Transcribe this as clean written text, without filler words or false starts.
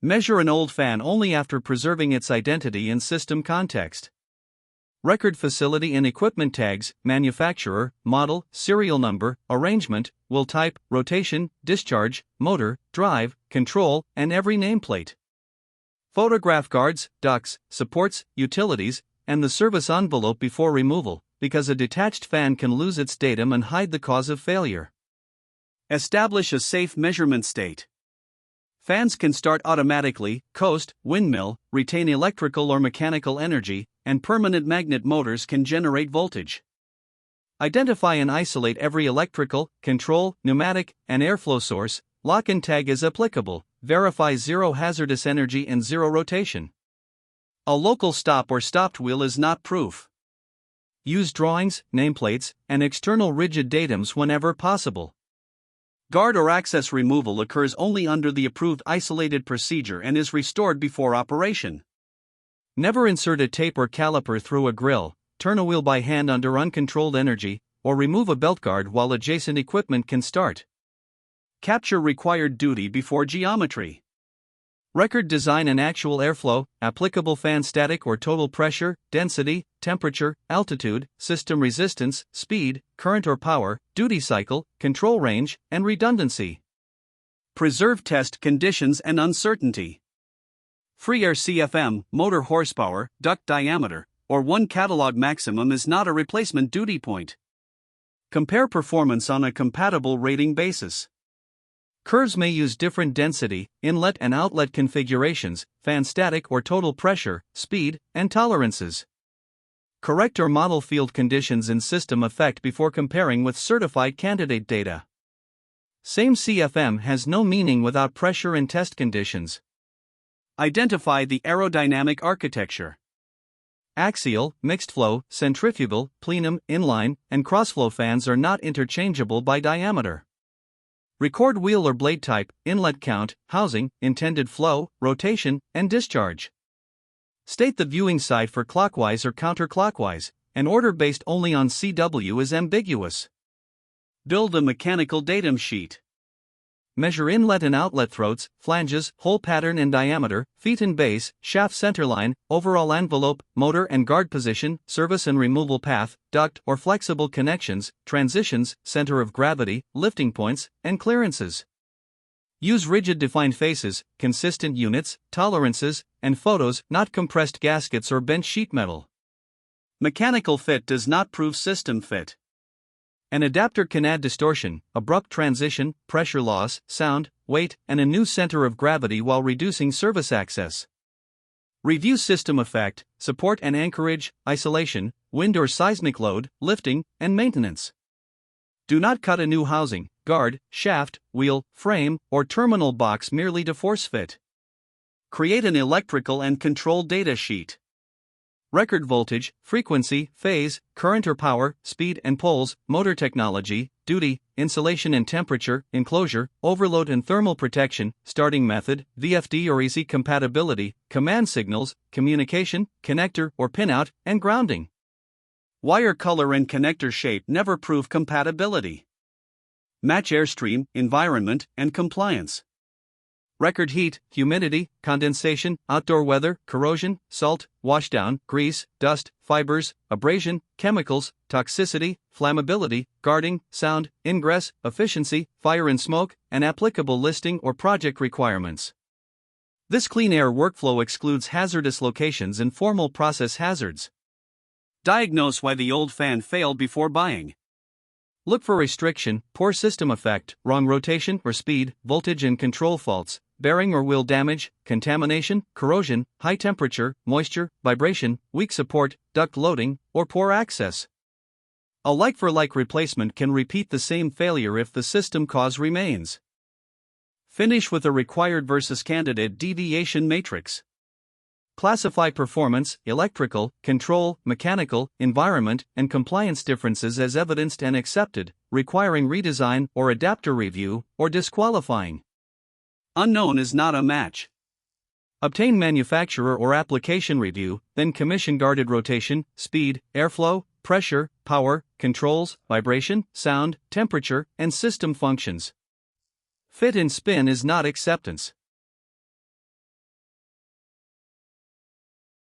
Measure an old fan only after preserving its identity in system context. Record facility and equipment tags, manufacturer, model, serial number, arrangement, wheel type, rotation, discharge, motor, drive, control, and every nameplate. Photograph guards, ducts, supports, utilities, and the service envelope before removal, because a detached fan can lose its datum and hide the cause of failure. Establish a safe measurement state. Fans can start automatically, coast, windmill, retain electrical or mechanical energy, and permanent magnet motors can generate voltage. Identify and isolate every electrical, control, pneumatic, and airflow source, lock and tag as applicable, verify zero hazardous energy and zero rotation. A local stop or stopped wheel is not proof. Use drawings, nameplates, and external rigid datums whenever possible. Guard or access removal occurs only under the approved isolated procedure and is restored before operation. Never insert a tape or caliper through a grill, turn a wheel by hand under uncontrolled energy, or remove a belt guard while adjacent equipment can start. Capture required duty before geometry. Record design and actual airflow, applicable fan static or total pressure, density, temperature, altitude, system resistance, speed, current or power, duty cycle, control range, and redundancy. Preserve test conditions and uncertainty. Free air CFM, motor horsepower, duct diameter, or 1 catalog maximum is not a replacement duty point. Compare performance on a compatible rating basis. Curves may use different density, inlet and outlet configurations, fan static or total pressure, speed, and tolerances. Correct or model field conditions in system effect before comparing with certified candidate data. Same CFM has no meaning without pressure and test conditions. Identify the aerodynamic architecture. Axial, mixed flow, centrifugal, plenum, inline, and crossflow fans are not interchangeable by diameter. Record wheel or blade type, inlet count, housing, intended flow, rotation, and discharge. State the viewing side for clockwise or counterclockwise. An order based only on CW is ambiguous. Build a mechanical datum sheet. Measure inlet and outlet throats, flanges, hole pattern and diameter, feet and base, shaft centerline, overall envelope, motor and guard position, service and removal path, duct or flexible connections, transitions, center of gravity, lifting points, and clearances. Use rigid defined faces, consistent units, tolerances, and photos, not compressed gaskets or bent sheet metal. Mechanical fit does not prove system fit. An adapter can add distortion, abrupt transition, pressure loss, sound, weight, and a new center of gravity while reducing service access. Review system effect, support and anchorage, isolation, wind or seismic load, lifting, and maintenance. Do not cut a new housing, guard, shaft, wheel, frame, or terminal box merely to force fit. Create an electrical and control data sheet. Record voltage, frequency, phase, current or power, speed and poles, motor technology, duty, insulation and temperature, enclosure, overload and thermal protection, starting method, VFD or EC compatibility, command signals, communication, connector or pinout, and grounding. Wire color and connector shape never prove compatibility. Match airstream, environment, and compliance. Record heat, humidity, condensation, outdoor weather, corrosion, salt, washdown, grease, dust, fibers, abrasion, chemicals, toxicity, flammability, guarding, sound, ingress, efficiency, fire and smoke, and applicable listing or project requirements. This clean air workflow excludes hazardous locations and formal process hazards. Diagnose why the old fan failed before buying. Look for restriction, poor system effect, wrong rotation or speed, voltage and control faults, bearing or wheel damage, contamination, corrosion, high temperature, moisture, vibration, weak support, duct loading, or poor access. A like-for-like replacement can repeat the same failure if the system cause remains. Finish with a required versus candidate deviation matrix. Classify performance, electrical, control, mechanical, environment, and compliance differences as evidenced and accepted, requiring redesign or adapter review, or disqualifying. Unknown is not a match. Obtain manufacturer or application review, then commission guarded rotation, speed, airflow, pressure, power, controls, vibration, sound, temperature, and system functions. Fit and spin is not acceptance.